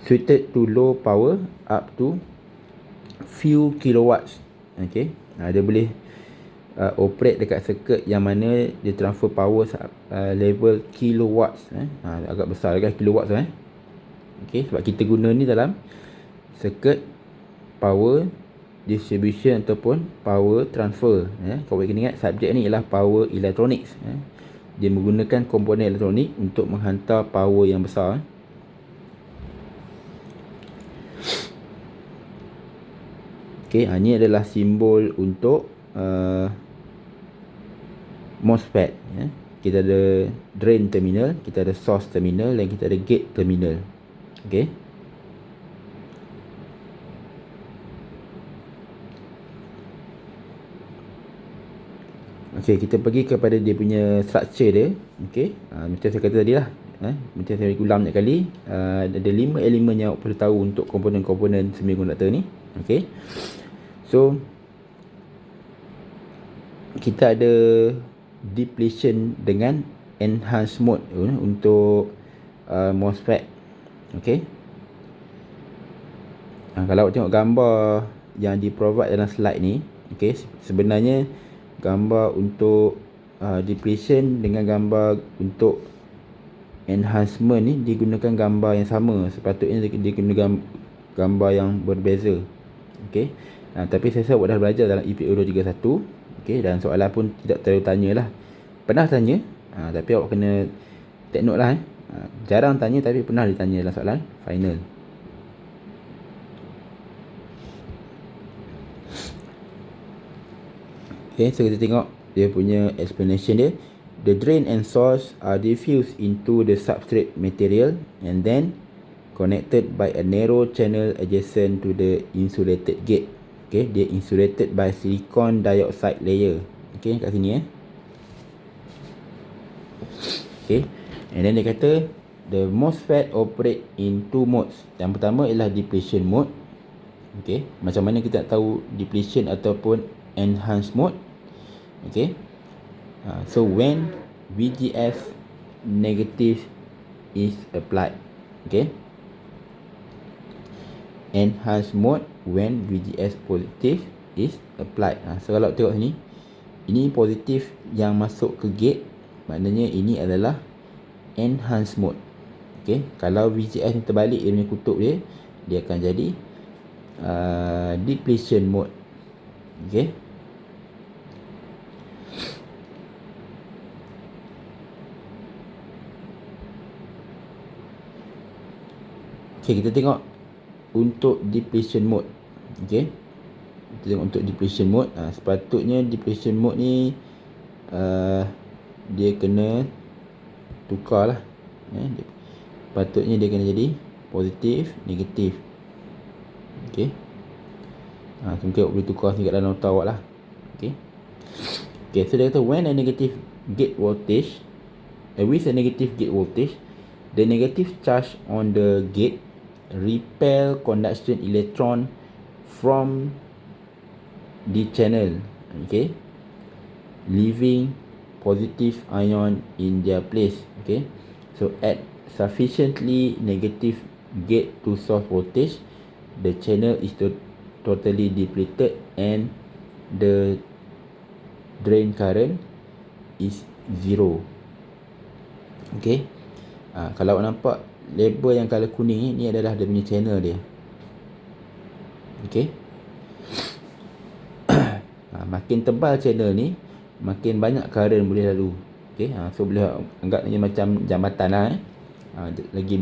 suited to low power up to few kilowatts. Okay, dia boleh operate dekat circuit yang mana dia transfer power level kilowatts. Agak besar kan kilowatts tu. Okay, sebab kita guna ni dalam circuit power distribution ataupun power transfer. Kau boleh kena ingat subjek ni ialah power electronics. Dia menggunakan komponen elektronik untuk menghantar power yang besar. Okay, ini adalah simbol untuk MOSFET. Kita ada drain terminal, kita ada source terminal dan kita ada gate terminal. Okay. Okay, kita pergi kepada dia punya structure dia. Okay, macam saya kata tadi lah, macam saya ulang banyak kali, ada 5 elemen yang perlu tahu untuk komponen-komponen semiconductor ni. Okay, so kita ada depletion dengan enhanced mode untuk MOSFET. Okay, kalau tengok gambar yang di provide dalam slide ni, okay, sebenarnya gambar untuk depletion dengan gambar untuk enhancement ni digunakan gambar yang sama. Sepatutnya dia guna gambar yang berbeza. Okay, tapi saya dah belajar dalam EPO 231. Okay, dan soalan pun tidak terlalu tanya lah. Pernah tanya, tapi awak kena take note lah. Jarang tanya tapi pernah ditanya dalam soalan final. Okay, so kita tengok dia punya explanation dia. The drain and source are diffused into the substrate material and then connected by a narrow channel adjacent to the insulated gate. Okay, dia insulated by silicon dioxide layer. Okay, kat sini Okay, and then dia kata the MOSFET operate in two modes. Yang pertama ialah depletion mode. Okay, macam mana kita nak tahu depletion ataupun enhanced mode? Okay, so when VGS negative is applied. Okay, enhanced mode when VGS positive is applied. So kalau tengok sini, ini positif yang masuk ke gate, maknanya ini adalah enhanced mode. Okay, kalau VGS ni terbalik dia punya kutub dia akan jadi depletion mode. Okay, kita tengok untuk depletion mode. Okay, kita tengok untuk depletion mode. Sepatutnya depletion mode ni dia kena tukar lah. Patutnya dia kena jadi positif, negatif. Okay, mungkin awak boleh tukar sini kat dalam nota awak lah. Okay, so dia kata when a negative gate voltage with a negative gate voltage, The negative charge on the gate repel conduction electron from the channel, okay, leaving positive ion in their place. Okay, so at sufficiently negative gate to source voltage, the channel is totally depleted and the drain current is 0. Okay, kalau awak nampak label yang color kuning ni adalah dia punya channel dia. Okay, makin tebal channel ni, makin banyak current boleh lalu. Okay, so boleh anggap ni macam jambatan lah.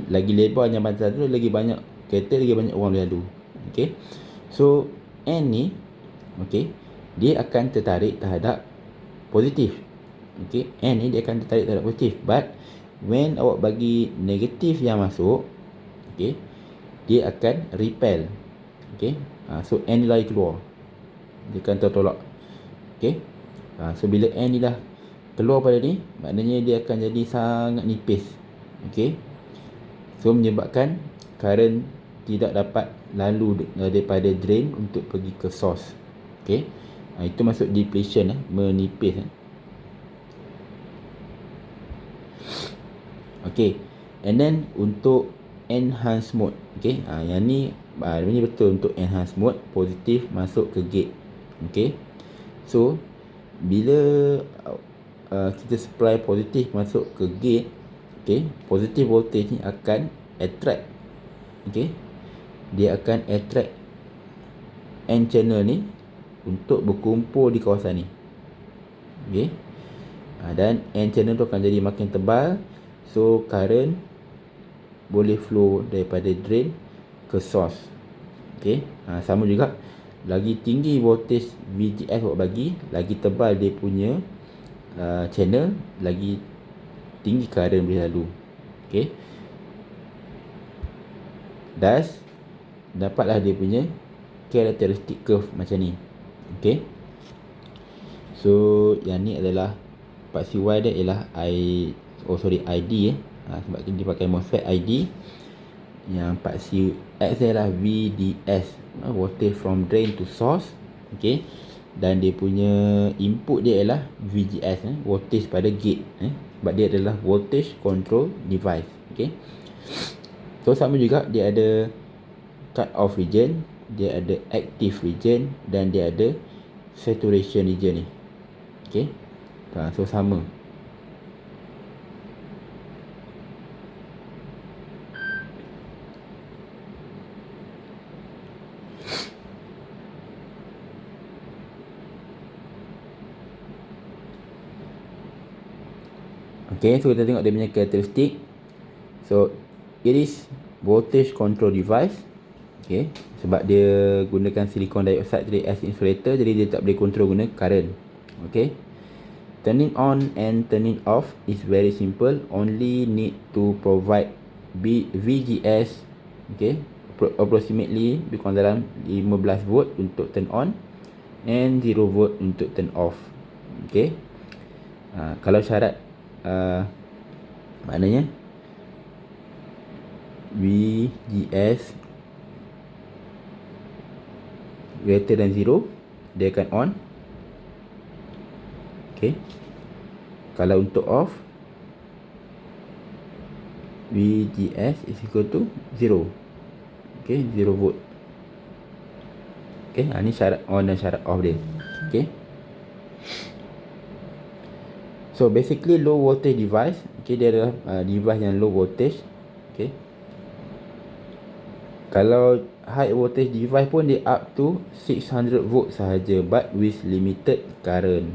Lagi lebar jambatan tu, lagi banyak kereta, lagi banyak orang boleh lalu. Okay, so N ni, okay, dia akan tertarik terhadap positif. Okay, N ni dia akan tertarik terhadap positif. But when awak bagi negatif yang masuk, okay, dia akan repel. Okay, so N ni lari keluar, dia akan tertolak. Okay, so bila N ni dah keluar pada ni, maknanya dia akan jadi sangat nipis. Okay, so menyebabkan current tidak dapat lalu daripada drain untuk pergi ke source. Okay, itu masuk depletion, menipis. Okay, and then untuk enhance mode, okay, yang ni ini betul untuk enhance mode, positif masuk ke gate. Okay, so bila kita supply positif masuk ke gate, okay, positif voltage ni akan attract, okay, dia akan attract N channel ni untuk berkumpul di kawasan ni. Okay, dan N channel tu akan jadi makin tebal, so current boleh flow daripada drain ke source. Okay, sama juga, lagi tinggi voltage VGS awak bagi, lagi tebal dia punya channel, lagi tinggi current boleh lalu. Okay, thus dapatlah dia punya characteristic curve macam ni. Okay, so yang ni adalah part CY dia ialah ID sebab dia pakai MOSFET ID. Yang part CX adalah VDS, voltage from drain to source. Okay, dan dia punya input dia ialah VGS, voltage pada gate, sebab dia adalah voltage control device. Okay, so sama juga dia ada cut off region, dia ada active region, dan dia ada saturation region ni. Okay, so sama. Okay, so kita tengok dia punya karakteristik. So it is voltage control device. Okay, sebab dia gunakan silicon dioxide jadi as insulator, jadi dia tak boleh control guna current. Okay, turning on and turning off is very simple, only need to provide VGS, okay, approximately lebih kurang dalam 15 volt untuk turn on and 0 volt untuk turn off. Okay, kalau syarat maknanya VGS greater than 0, dia akan on. Okay, kalau untuk off, VGS is equal to 0. Okay, 0 volt. Okay, ni syarat on dan syarat off dia. Okay, so basically low voltage device, okay, dia adalah device yang low voltage. Okay, kalau high voltage device pun dia up to 600 volt sahaja, but with limited current.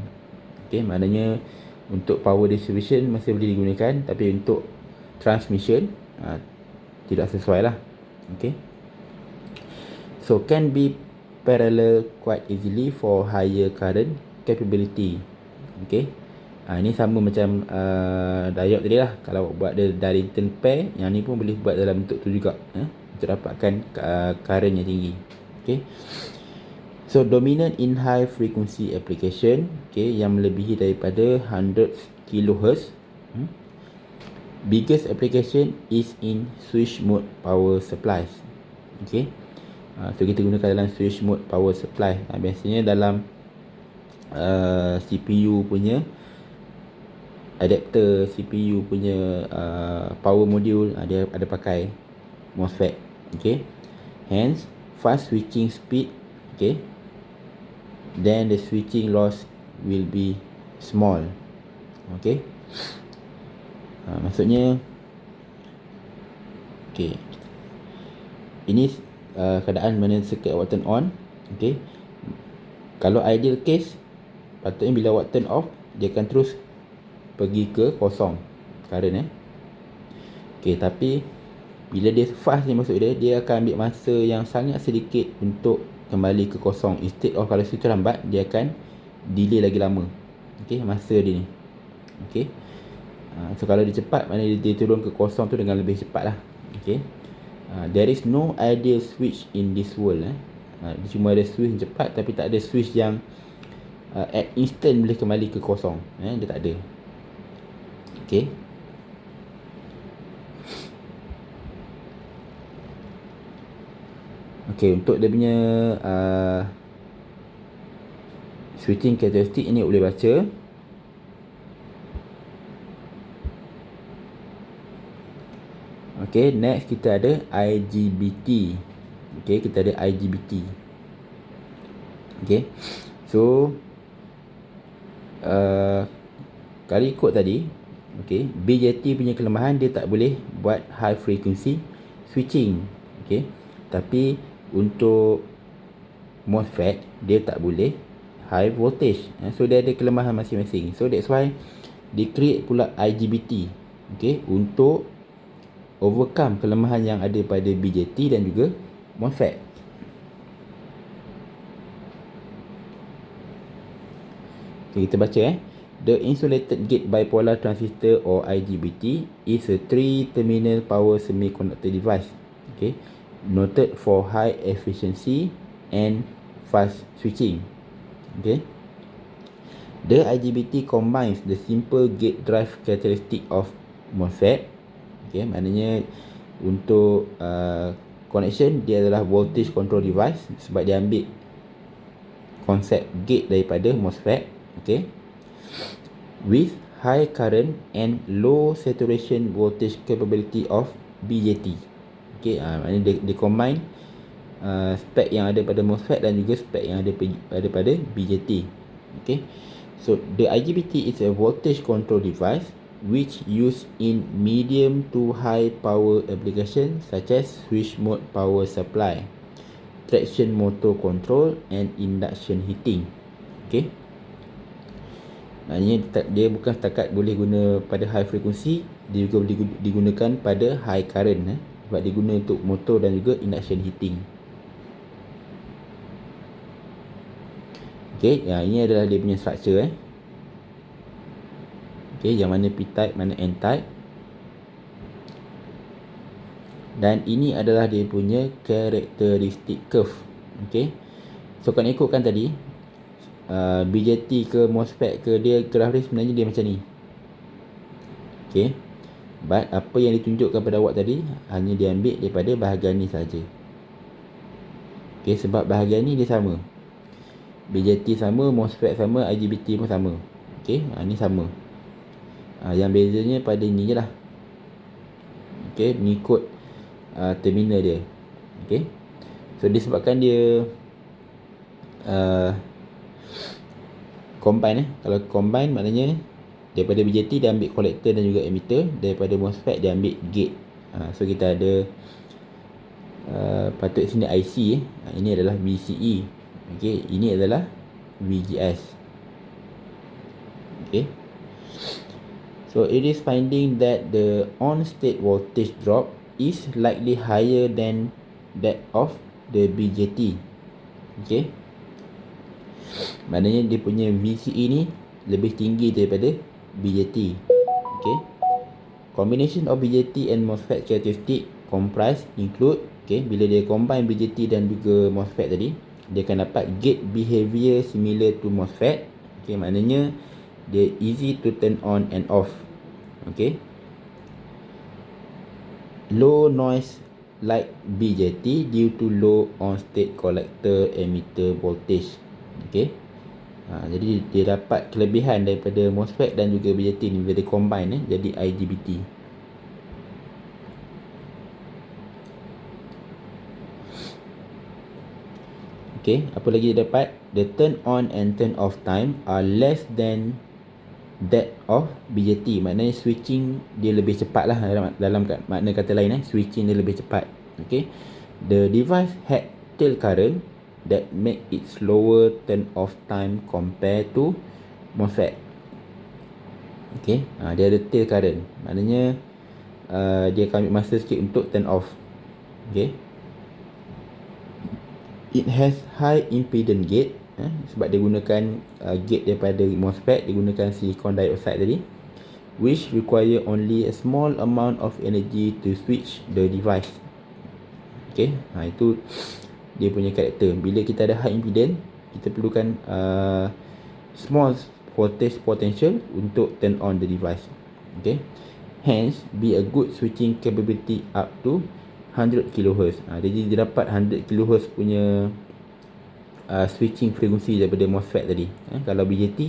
Okay, maknanya untuk power distribution masih boleh digunakan, tapi untuk transmission tidak sesuai lah. Okay, so can be parallel quite easily for higher current capability. Okay, ini sama macam diode tadi lah. Kalau buat dia Darlington pair, yang ni pun boleh buat dalam bentuk tu juga, untuk dapatkan current yang tinggi. Okay, so dominant in high frequency application, okay, yang melebihi daripada 100 kHz, biggest application is in switch mode power supplies. Okay, so kita gunakan dalam switch mode power supply. Biasanya dalam CPU punya adapter, CPU punya power module, dia ada pakai MOSFET. Okay, hence fast switching speed, okay, then the switching loss will be small. Okay, maksudnya okay, ini keadaan mana circuit awak turn on. Okay, kalau ideal case, patutnya bila awak turn off, dia akan terus pergi ke kosong current. Okay, tapi bila dia fast ni, maksud dia akan ambil masa yang sangat sedikit untuk kembali ke kosong. Instead of kalau situ lambat, dia akan delay lagi lama. Okay, masa dia ni. Okay, so kalau dia cepat, maknanya dia turun ke kosong tu dengan lebih cepat lah. Okay, there is no ideal switch in this world. Dia cuma ada switch cepat, tapi tak ada switch yang at instant boleh kembali ke kosong. Dia tak ada. Okay, okay, untuk dia punya switching characteristic ini boleh baca. Okay, next kita ada IGBT. Okay, kita ada IGBT. Okay, so kalau ikut tadi, okay, BJT punya kelemahan, dia tak boleh buat high frequency switching. Okay, tapi untuk MOSFET, dia tak boleh high voltage. So dia ada kelemahan masing-masing. So that's why dia create pula IGBT, okay, untuk overcome kelemahan yang ada pada BJT dan juga MOSFET. Okay, kita baca The insulated gate bipolar transistor or IGBT is a 3-terminal power semiconductor device. Okay, noted for high efficiency and fast switching. Okay, the IGBT combines the simple gate drive characteristic of MOSFET. Okay, maknanya untuk connection, dia adalah voltage control device sebab dia ambil konsep gate daripada MOSFET. Okay, with high current and low saturation voltage capability of BJT. Okay, maknanya dia combine spek yang ada pada MOSFET dan juga spek yang ada pada BJT. Okay, so the IGBT is a voltage control device which used in medium to high power applications such as switch mode power supply, traction motor control and induction heating. Okay, maknanya dia bukan setakat boleh guna pada high frequency, dia juga boleh digunakan pada high current, sebab dia guna untuk motor dan juga induction heating. Okay, ini adalah dia punya structure. Okay, yang mana P-type, mana N-type. Dan ini adalah dia punya characteristic curve. Okay, so kalau ikutkan tadi, BJT ke MOSFET ke, dia graf dia sebenarnya dia macam ni. Okay, but apa yang ditunjukkan pada awak tadi hanya diambil daripada bahagian ni saja. Okay, sebab bahagian ni dia sama, BJT sama, MOSFET sama, IGBT pun sama. Okay, ni sama. Yang bezanya pada ni je lah. Okay, mengikut terminal dia. Okay, so disebabkan dia combine. Kalau combine, maknanya daripada BJT dia ambil collector dan juga emitter, daripada MOSFET dia ambil gate. So kita ada patut sini IC. Ini adalah VCE. Okay, ini adalah VGS. Okay, so it is finding that the on state voltage drop is likely higher than that of the BJT. Okay, maknanya dia punya VCE ni lebih tinggi daripada BJT. Okay, combination of BJT and MOSFET characteristic comprise include, okay, bila dia combine BJT dan juga MOSFET tadi, dia akan dapat gate behavior similar to MOSFET. Okay, maknanya dia easy to turn on and off. Okay, low noise like BJT due to low on state collector emitter voltage. Okay. Jadi dia dapat kelebihan daripada MOSFET dan juga BJT ni bila dia combine jadi IGBT. Okay, apa lagi dia dapat? The turn on and turn off time are less than that of BJT. Maknanya switching dia lebih cepat lah dalam makna kata lain switching dia lebih cepat. Okay, the device had tail current that make it slower turn off time compared to MOSFET. Okay, dia ada tail current, maknanya dia akan ambil masa sikit untuk turn off. Okay, it has high impedance gate, sebab dia gunakan gate daripada MOSFET, dia gunakan silicon dioxide tadi, which require only a small amount of energy to switch the device. Okay, itu dia punya karakter. Bila kita ada high impedance, kita perlukan small voltage potential untuk turn on the device. Okay, hence be a good switching capability up to 100 kHz. Jadi dia dapat 100 kHz punya switching frekuensi daripada MOSFET tadi. Kalau BJT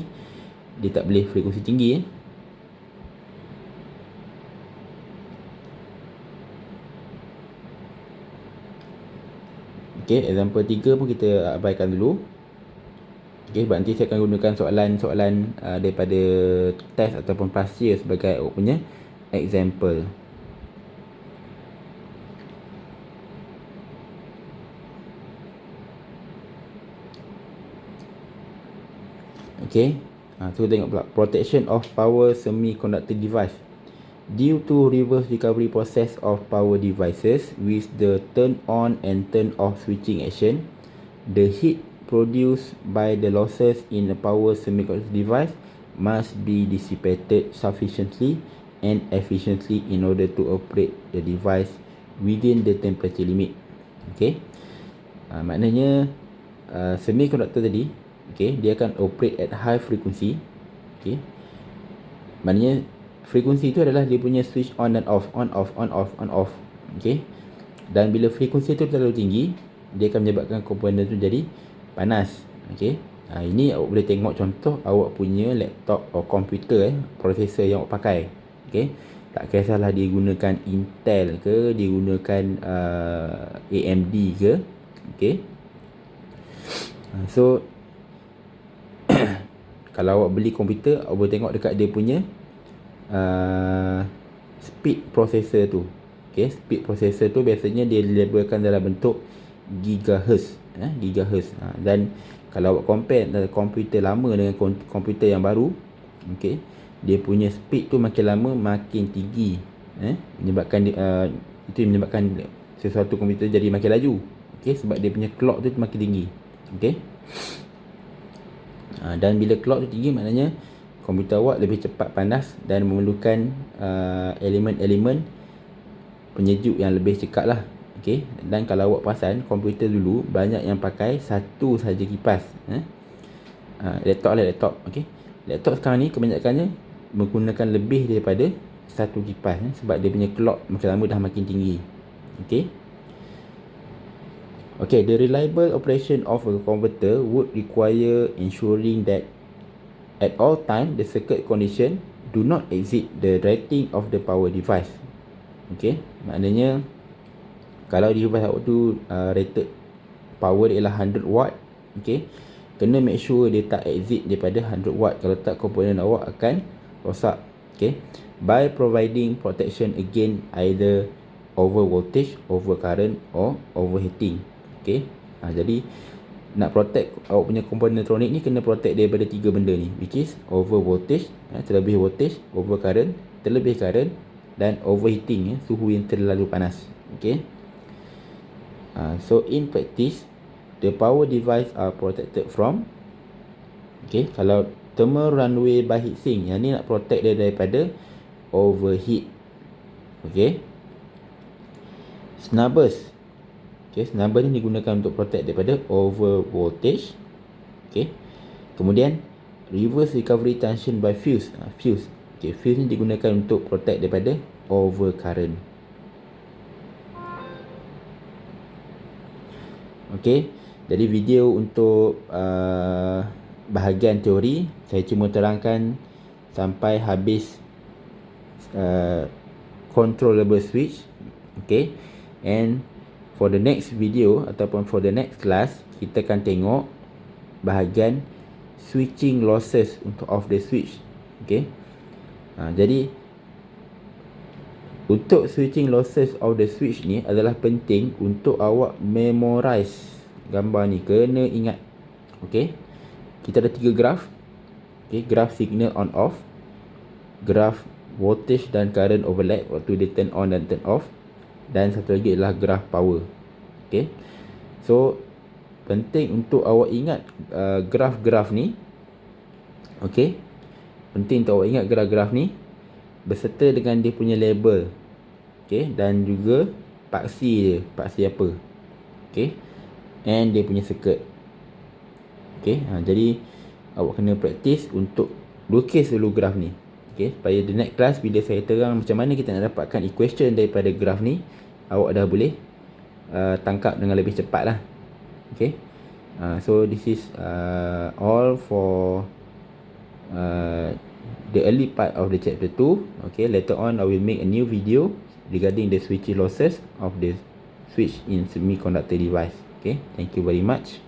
dia tak boleh frekuensi tinggi. Okay, example 3 pun kita abaikan dulu. Okay, sebab nanti saya akan gunakan soalan-soalan daripada test ataupun past year sebagai punya example. Okay, so tengok pula protection of power semiconductor device. Due to reverse recovery process of power devices with the turn on and turn off switching action, the heat produced by the losses in a power semiconductor device must be dissipated sufficiently and efficiently in order to operate the device within the temperature limit. Okay, maknanya semiconductor tadi, okay, dia akan operate at high frequency. Okay, maknanya frekuensi itu adalah dia punya switch on dan off, on off, on off, on off. Okay, dan bila frekuensi itu terlalu tinggi, dia akan menyebabkan komponen itu jadi panas. Okay, ini awak boleh tengok contoh awak punya laptop atau komputer prosesor yang awak pakai. Okay, tak kisahlah dia gunakan Intel ke, dia gunakan AMD ke. Okay, so kalau awak beli komputer, awak boleh tengok dekat dia punya speed processor tu. Okay, speed processor tu biasanya dia labelkan dalam bentuk gigahertz, gigahertz. Dan kalau awak compare antara komputer lama dengan komputer yang baru, okay, dia punya speed tu makin lama makin tinggi, menyebabkan itu menyebabkan sesuatu komputer jadi makin laju. Okay, sebab dia punya clock tu makin tinggi. Okay, dan bila clock tu tinggi, maknanya komputer awak lebih cepat panas dan memerlukan elemen-elemen penyejuk yang lebih cekap lah. Okay, dan kalau awak perasan komputer dulu banyak yang pakai satu sahaja kipas. Laptop. Okay, laptop sekarang ni kebanyakannya menggunakan lebih daripada satu kipas, sebab dia punya clock makin lama dah makin tinggi. Okay, the reliable operation of a converter would require ensuring that at all time the circuit condition do not exceed the rating of the power device. Okay, maknanya kalau device awak tu rated power dia ialah 100 watt, okay, kena make sure dia tak exceed daripada 100 watt. Kalau tak, komponen awak akan rosak. Okay, by providing protection against either over voltage, over current or overheating. Okay, jadi nak protect awak punya komponen elektronik ni, kena protect daripada 3 benda ni, which is over voltage, terlebih voltage, over current, terlebih current, dan overheating, suhu yang terlalu panas. Okay, so in practice the power device are protected from, okay, kalau thermal runaway by heatsink, yang ni nak protect dia daripada overheat. Okay, snubbers. Okay, snubber ni digunakan untuk protect daripada over voltage. Okay, kemudian reverse recovery tension by fuse. Okay, fuse ni digunakan untuk protect daripada over current. Okey, jadi video untuk bahagian teori saya cuma terangkan sampai habis controllable switch. Okay, and for the next video ataupun for the next class, kita akan tengok bahagian switching losses untuk off the switch. Okay, jadi untuk switching losses of the switch ni adalah penting untuk awak memorize gambar ni, kena ingat. Okay, kita ada 3 graf. Okay, graf signal on off, graf voltage dan current overlap waktu dia turn on dan turn off, dan satu lagi adalah graf power. Okay, so penting untuk awak ingat graf-graf ni. Okay, penting untuk awak ingat graf-graf ni beserta dengan dia punya label. Okay, dan juga paksi dia, paksi apa. Okay, and dia punya circuit. Okay, jadi awak kena praktis untuk lukis dulu graf ni. Okay, supaya the next class bila saya terang macam mana kita nak dapatkan equation daripada graf ni, awak dah boleh tangkap dengan lebih cepat lah. Okay, so this is all for the early part of the chapter 2. Okay, later on I will make a new video regarding the switching losses of the switch in semiconductor device. Okay, thank you very much.